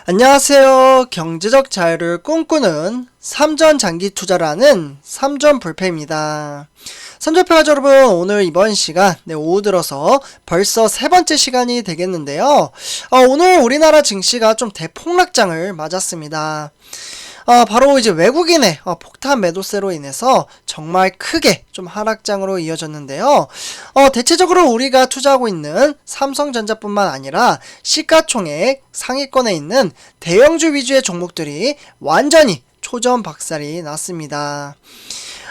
안녕하세요. 경제적 자유를 꿈꾸는 삼전 장기 투자라는 삼전 불패입니다. 삼전패 가족 여러분, 오늘 이번 시간 오후 들어서 벌써 세 번째 시간이 되겠는데요. 오늘 우리나라 증시가 좀 대폭락장을 맞았습니다. 바로 이제 외국인의 폭탄 매도세로 인해서 정말 크게 좀 하락장으로 이어졌는데요. 대체적으로 우리가 투자하고 있는 삼성전자뿐만 아니라 시가총액 상위권에 있는 대형주 위주의 종목들이 완전히 초전박살이 났습니다.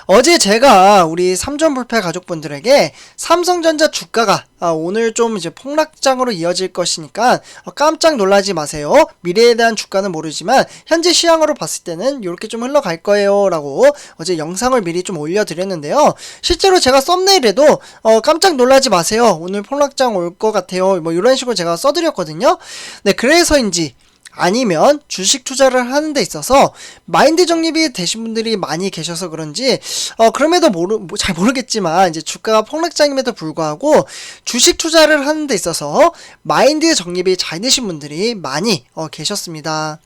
어제 제가 우리 삼전불패 가족분들에게 삼성전자 주가가 오늘 좀 이제 폭락장으로 이어질 것이니까 깜짝 놀라지 마세요. 미래에 대한 주가는 모르지만 현재 시황으로 봤을 때는 이렇게 좀 흘러갈 거예요 라고 어제 영상을 미리 좀 올려드렸는데요. 실제로 제가 썸네일에도 깜짝 놀라지 마세요. 오늘 폭락장 올 것 같아요. 뭐 이런 식으로 제가 써드렸거든요. 네, 그래서인지 아니면 주식 투자를 하는 데 있어서 마인드 정립이 되신 분들이 많이 계셔서 그런지 그럼에도 잘 모르겠지만 이제 주가가 폭락장임에도 불구하고 주식 투자를 하는 데 있어서 마인드 정립이 잘 되신 분들이 많이 계셨습니다.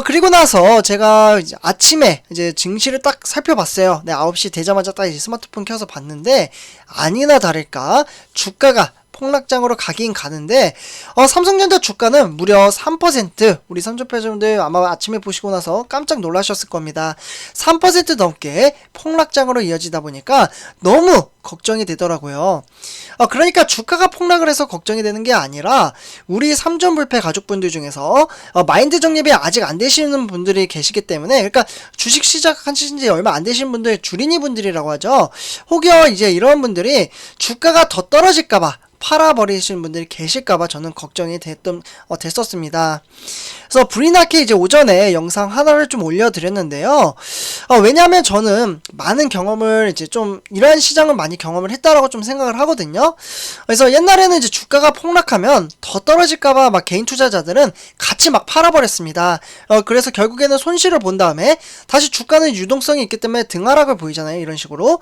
그리고 나서 제가 이제 아침에 이제 증시를 딱 살펴봤어요. 네, 9시 되자마자 딱 이제 스마트폰 켜서 봤는데 아니나 다를까 주가가 폭락장으로 가긴 가는데 삼성전자 주가는 무려 3%, 우리 삼전패자분들 아마 아침에 보시고 나서 깜짝 놀라셨을 겁니다. 3% 넘게 폭락장으로 이어지다 보니까 너무 걱정이 되더라고요. 그러니까 주가가 폭락을 해서 걱정이 되는 게 아니라 우리 삼전불패 가족분들 중에서 마인드 정립이 아직 안 되시는 분들이 계시기 때문에, 그러니까 주식 시작하신 지 얼마 안 되신 분들, 주린이 분들이라고 하죠. 혹여 이제 이런 분들이 주가가 더 떨어질까봐 팔아버리시는 분들이 계실까봐 저는 걱정이 됐었습니다. 그래서 불이 나게 이제 오전에 영상 하나를 좀 올려드렸는데요. 왜냐하면 저는 많은 경험을 이제 좀 이러한 시장을 많이 경험을 했다라고 좀 생각을 하거든요. 그래서 옛날에는 이제 주가가 폭락하면 더 떨어질까봐 막 개인 투자자들은 같이 막 팔아버렸습니다. 그래서 결국에는 손실을 본 다음에 다시 주가는 유동성이 있기 때문에 등하락을 보이잖아요. 이런 식으로.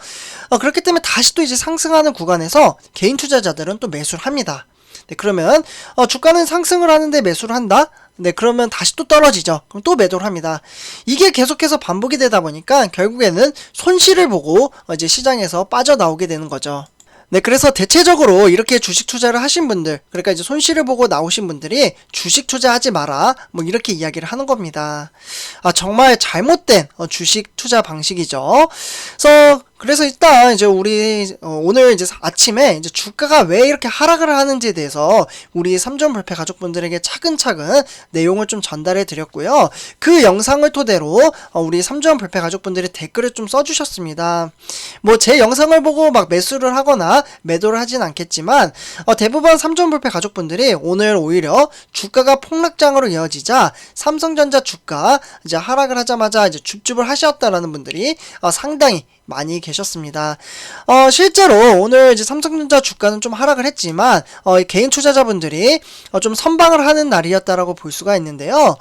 그렇기 때문에 다시 또 이제 상승하는 구간에서 개인 투자자들은 또 매수를 합니다. 네, 그러면 주가는 상승을 하는데 매수를 한다? 네, 그러면 다시 또 떨어지죠. 그럼 또 매도를 합니다. 이게 계속해서 반복이 되다 보니까 결국에는 손실을 보고 이제 시장에서 빠져나오게 되는 거죠. 네, 그래서 대체적으로 이렇게 주식 투자를 하신 분들, 그러니까 이제 손실을 보고 나오신 분들이 주식 투자하지 마라, 뭐 이렇게 이야기를 하는 겁니다. 정말 잘못된 주식 투자 방식이죠. 그래서 일단 이제 우리 오늘 이제 아침에 이제 주가가 왜 이렇게 하락을 하는지에 대해서 우리 삼전불패 가족분들에게 차근차근 내용을 좀 전달해 드렸고요. 그 영상을 토대로 우리 삼전불패 가족분들이 댓글을 좀 써주셨습니다. 뭐 제 영상을 보고 막 매수를 하거나 매도를 하진 않겠지만 대부분 삼전불패 가족분들이 오늘 오히려 주가가 폭락장으로 이어지자 삼성전자 주가 이제 하락을 하자마자 이제 줍줍을 하셨다라는 분들이 상당히 많이 계셨습니다. 실제로 오늘 이제 삼성전자 주가는 좀 하락을 했지만 개인 투자자분들이 좀 선방을 하는 날이었다라고 볼 수가 있는데요.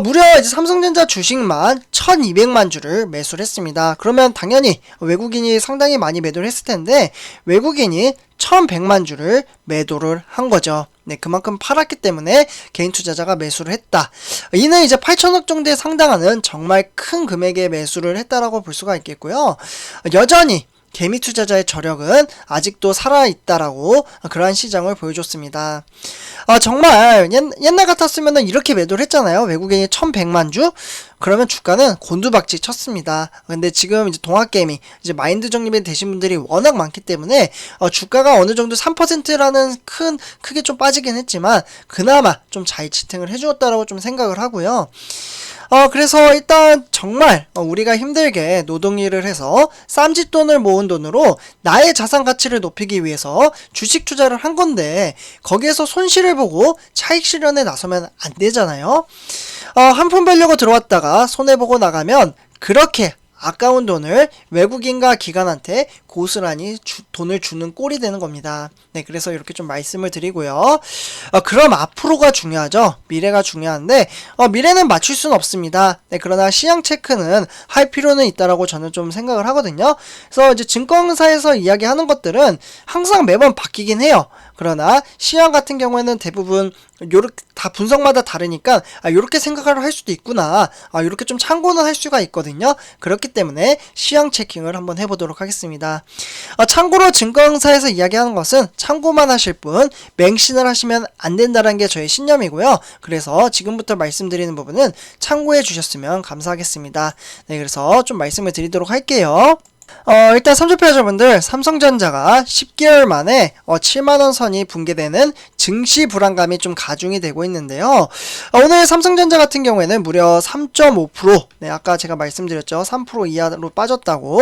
무려 이제 삼성전자 주식만 1200만 주를 매수를 했습니다. 그러면 당연히 외국인이 상당히 많이 매도를 했을 텐데 외국인이 1100만 주를 매도를 한 거죠. 네, 그만큼 팔았기 때문에 개인 투자자가 매수를 했다. 이는 이제 8천억 정도에 상당하는 정말 큰 금액의 매수를 했다라고 볼 수가 있겠고요. 여전히 개미 투자자의 저력은 아직도 살아있다라고 그러한 시장을 보여줬습니다. 정말 옛날 같았으면 이렇게 매도를 했잖아요. 외국인이 1100만 주? 그러면 주가는 곤두박질 쳤습니다. 근데 지금 이제 동학개미, 이제 마인드 정립이 되신 분들이 워낙 많기 때문에 주가가 어느 정도 3%라는 크게 좀 빠지긴 했지만 그나마 좀 잘 지탱을 해주었다라고 좀 생각을 하고요. 그래서 일단 정말 우리가 힘들게 노동일을 해서 쌈짓돈을 모은 돈으로 나의 자산 가치를 높이기 위해서 주식 투자를 한 건데 거기에서 손실을 보고 차익 실현에 나서면 안 되잖아요. 한 푼 벌려고 들어왔다가 손해보고 나가면 그렇게 아까운 돈을 외국인과 기관한테 고스란히 돈을 주는 꼴이 되는 겁니다. 네, 그래서 이렇게 좀 말씀을 드리고요. 그럼 앞으로가 중요하죠. 미래가 중요한데 미래는 맞출 수는 없습니다. 네, 그러나 시향 체크는 할 필요는 있다라고 저는 좀 생각을 하거든요. 그래서 이제 증권사에서 이야기하는 것들은 항상 매번 바뀌긴 해요. 그러나 시황 같은 경우에는 대부분 요렇게 다 분석마다 다르니까 요렇게 생각을 할 수도 있구나, 요렇게 좀 참고는 할 수가 있거든요. 그렇기 때문에 시황 체킹을 한번 해보도록 하겠습니다. 참고로 증권사에서 이야기하는 것은 참고만 하실 뿐 맹신을 하시면 안 된다는 게 저의 신념이고요. 그래서 지금부터 말씀드리는 부분은 참고해 주셨으면 감사하겠습니다. 네, 그래서 좀 말씀을 드리도록 할게요. 일단 삼성표자분들, 삼성전자가 10개월 만에 7만원 선이 붕괴되는 증시 불안감이 좀 가중이 되고 있는데요. 오늘 삼성전자 같은 경우에는 무려 3.5%, 네, 아까 제가 말씀드렸죠. 3% 이하로 빠졌다고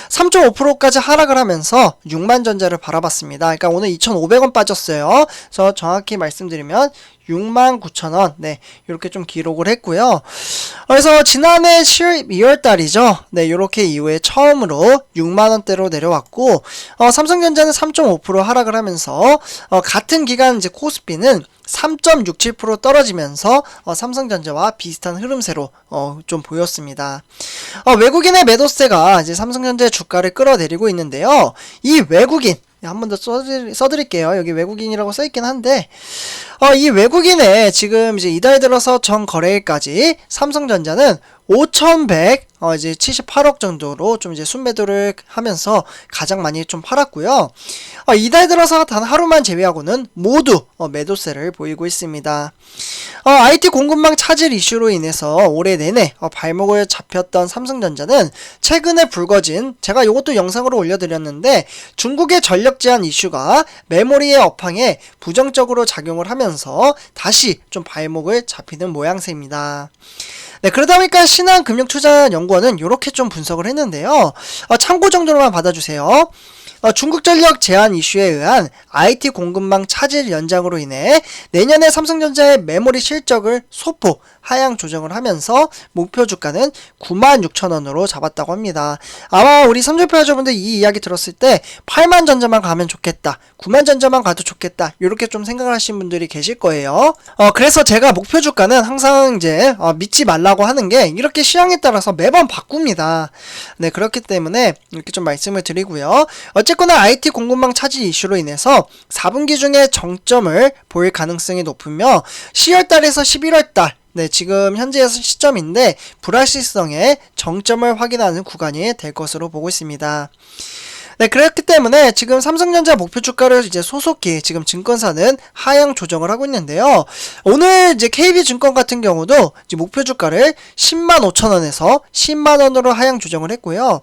3.5%까지 하락을 하면서 6만전자를 바라봤습니다. 그러니까 오늘 2,500원 빠졌어요. 그래서 정확히 말씀드리면 69,000원, 네, 이렇게 좀 기록을 했고요. 그래서 지난해 12월 달이죠. 네, 요렇게 이후에 처음으로 6만원대로 내려왔고, 삼성전자는 3.5% 하락을 하면서, 같은 기간 이제 코스피는 3.67% 떨어지면서 삼성전자와 비슷한 흐름세로 좀 보였습니다. 외국인의 매도세가 이제 삼성전자의 주가를 끌어내리고 있는데요. 이 외국인, 한 번 더 써드릴게요. 여기 외국인이라고 써있긴 한데, 이 외국인의 지금 이제 이달 들어서 전 거래일까지 삼성전자는 5,100, 이제 78억 정도로 좀 이제 순매도를 하면서 가장 많이 좀 팔았고요. 이달 들어서 단 하루만 제외하고는 모두 매도세를 보이고 있습니다. IT 공급망 차질 이슈로 인해서 올해 내내 발목을 잡혔던 삼성전자는 최근에 불거진, 제가 이것도 영상으로 올려드렸는데, 중국의 전력 제한 이슈가 메모리의 업황에 부정적으로 작용을 하면서 다시 좀 발목을 잡히는 모양새입니다. 네, 그러다 보니까 신한금융투자연구원은 이렇게 좀 분석을 했는데요. 참고 정도로만 받아주세요. 중국 전력 제한 이슈에 의한 IT 공급망 차질 연장으로 인해 내년에 삼성전자의 메모리 실적을 소폭 하향 조정을 하면서 목표 주가는 96,000원으로 잡았다고 합니다. 아마 우리 삼성표자분들 이 이야기 들었을 때 8만 전자만 가면 좋겠다, 9만 전자만 가도 좋겠다, 이렇게 좀 생각을 하시는 분들이 계실 거예요. 그래서 제가 목표 주가는 항상 이제 믿지 말라고 하는 게 이렇게 시황에 따라서 매번 바꿉니다. 네, 그렇기 때문에 이렇게 좀 말씀을 드리고요. 어쨌거나 IT 공급망 차질 이슈로 인해서 4분기 중에 정점을 보일 가능성이 높으며 10월달에서 11월달, 네, 지금 현재에서 시점인데 불확실성의 정점을 확인하는 구간이 될 것으로 보고 있습니다. 네, 그렇기 때문에 지금 삼성전자 목표 주가를 이제 소속히 지금 증권사는 하향 조정을 하고 있는데요. 오늘 이제 KB증권 같은 경우도 이제 목표 주가를 105,000원에서 10만원으로 하향 조정을 했고요.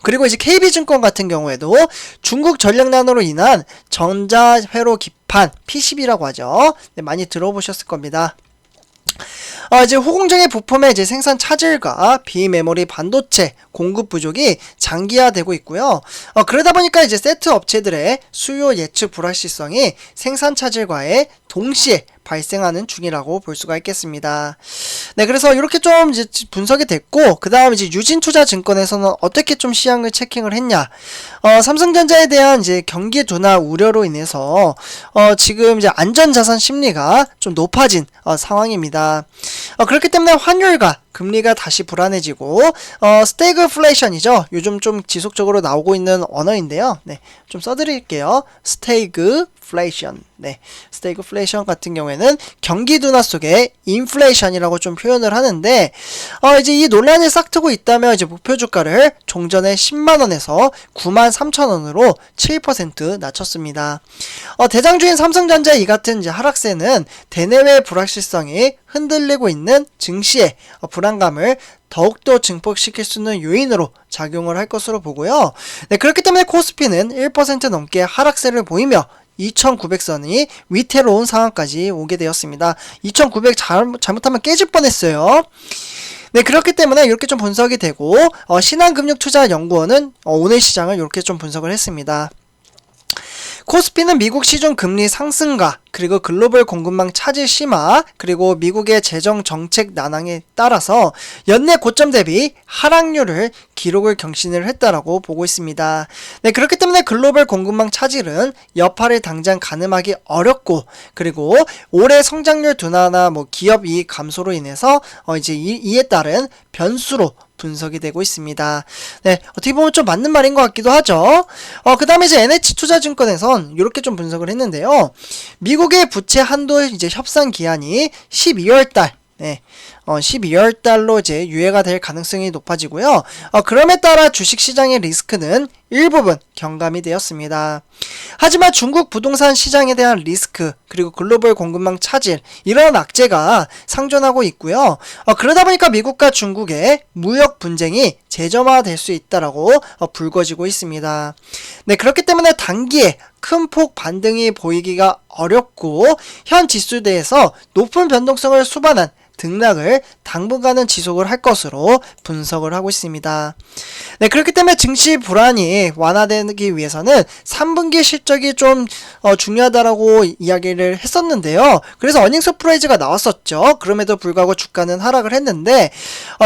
그리고 이제 KB증권 같은 경우에도 중국 전력난으로 인한 전자회로 기판, PCB라고 하죠. 네, 많이 들어보셨을 겁니다. 이제 호공정의 부품의 이제 생산 차질과 비메모리 반도체 공급 부족이 장기화되고 있고요. 그러다 보니까 이제 세트 업체들의 수요 예측 불확실성이 생산 차질과의 동시에 발생하는 중이라고 볼 수가 있겠습니다. 네, 그래서 이렇게 좀 이제 분석이 됐고, 그 다음 이제 유진투자증권에서는 어떻게 좀 시황을 체킹을 했냐. 삼성전자에 대한 이제 경기 둔화 우려로 인해서 지금 이제 안전자산 심리가 좀 높아진 상황입니다. 그렇기 때문에 환율과 금리가 다시 불안해지고, 스태그플레이션이죠. 요즘 좀 지속적으로 나오고 있는 언어인데요. 네, 좀 써드릴게요. 스태그플레이션. 네, 스태그플레이션 같은 경우에는 경기 둔화 속에 인플레이션이라고 좀 표현을 하는데, 이제 이 논란이 싹트고 있다면 이제 목표 주가를 종전에 10만원에서 93,000원으로 7% 낮췄습니다. 대장주인 삼성전자의 이 같은 이제 하락세는 대내외 불확실성이 흔들리고 있는 증시의 불안감을 더욱더 증폭시킬 수 있는 요인으로 작용을 할 것으로 보고요. 네, 그렇기 때문에 코스피는 1% 넘게 하락세를 보이며 2,900선이 위태로운 상황까지 오게 되었습니다. 2,900 잘못하면 깨질 뻔했어요. 네, 그렇기 때문에 이렇게 좀 분석이 되고, 신한금융투자연구원은 오늘 시장을 이렇게 좀 분석을 했습니다. 코스피는 미국 시중 금리 상승과 그리고 글로벌 공급망 차질 심화, 그리고 미국의 재정 정책 난항에 따라서 연내 고점 대비 하락률을 기록을 경신을 했다라고 보고 있습니다. 네, 그렇기 때문에 글로벌 공급망 차질은 여파를 당장 가늠하기 어렵고, 그리고 올해 성장률 둔화나 기업 이익 감소로 인해서 이제 이에 따른 변수로 분석이 되고 있습니다. 네, 어떻게 보면 좀 맞는 말인 것 같기도 하죠. 그 다음에 이제 NH투자증권에선 이렇게 좀 분석을 했는데요. 미국의 부채 한도 이제 협상 기한이 12월 달, 12월 달로 이제 유예가 될 가능성이 높아지고요. 그럼에 따라 주식시장의 리스크는 일부분 경감이 되었습니다. 하지만 중국 부동산 시장에 대한 리스크, 그리고 글로벌 공급망 차질, 이런 악재가 상존하고 있고요. 그러다 보니까 미국과 중국의 무역 분쟁이 재점화될 수 있다라고 불거지고 있습니다. 네, 그렇기 때문에 단기에 큰 폭 반등이 보이기가 어렵고 현 지수대에서 높은 변동성을 수반한 등락을 당분간은 지속을 할 것으로 분석을 하고 있습니다. 네, 그렇기 때문에 증시 불안이 완화되기 위해서는 3분기 실적이 좀 중요하다라고 이야기를 했었는데요. 그래서 어닝 서프라이즈가 나왔었죠. 그럼에도 불구하고 주가는 하락을 했는데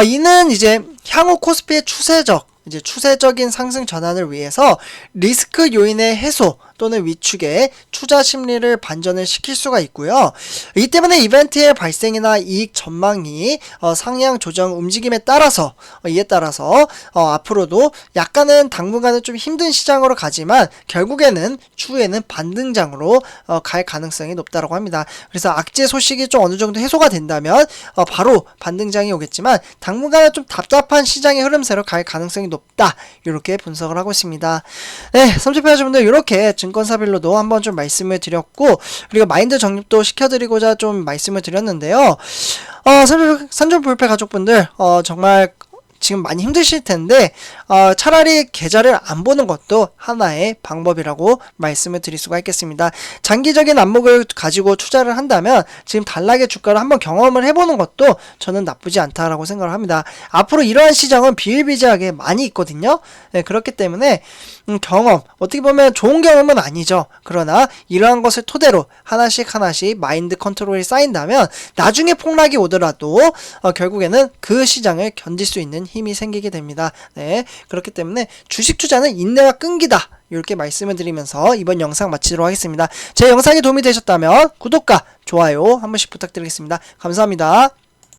이는 이제 향후 코스피의 추세적인 상승 전환을 위해서 리스크 요인의 해소 또는 위축에 투자 심리를 반전을 시킬 수가 있고요. 이 때문에 이벤트의 발생이나 이익 전망이 상향 조정 움직임에 따라서 이에 따라서 앞으로도 약간은 당분간은 좀 힘든 시장으로 가지만 결국에는 추후에는 반등장으로 갈 가능성이 높다고 합니다. 그래서 악재 소식이 좀 어느 정도 해소가 된다면 바로 반등장이 오겠지만 당분간은 좀 답답한 시장의 흐름새로 갈 가능성이 높다, 이렇게 분석을 하고 있습니다. 네, 삼촌패자분들 이렇게 증권사별로도 한번 좀 말씀을 드렸고, 그리고 마인드 정립도 시켜드리고자 좀 말씀을 드렸는데요. 산전불패 가족분들 정말 지금 많이 힘드실 텐데 차라리 계좌를 안 보는 것도 하나의 방법이라고 말씀을 드릴 수가 있겠습니다. 장기적인 안목을 가지고 투자를 한다면 지금 단락의 주가를 한번 경험을 해보는 것도 저는 나쁘지 않다라고 생각을 합니다. 앞으로 이러한 시장은 비일비재하게 많이 있거든요. 네, 그렇기 때문에 경험, 어떻게 보면 좋은 경험은 아니죠. 그러나 이러한 것을 토대로 하나씩 마인드 컨트롤이 쌓인다면 나중에 폭락이 오더라도 결국에는 그 시장을 견딜 수 있는 힘이 생기게 됩니다. 네, 그렇기 때문에 주식 투자는 인내와 끈기다, 이렇게 말씀을 드리면서 이번 영상 마치도록 하겠습니다. 제 영상이 도움이 되셨다면 구독과 좋아요 한 번씩 부탁드리겠습니다. 감사합니다.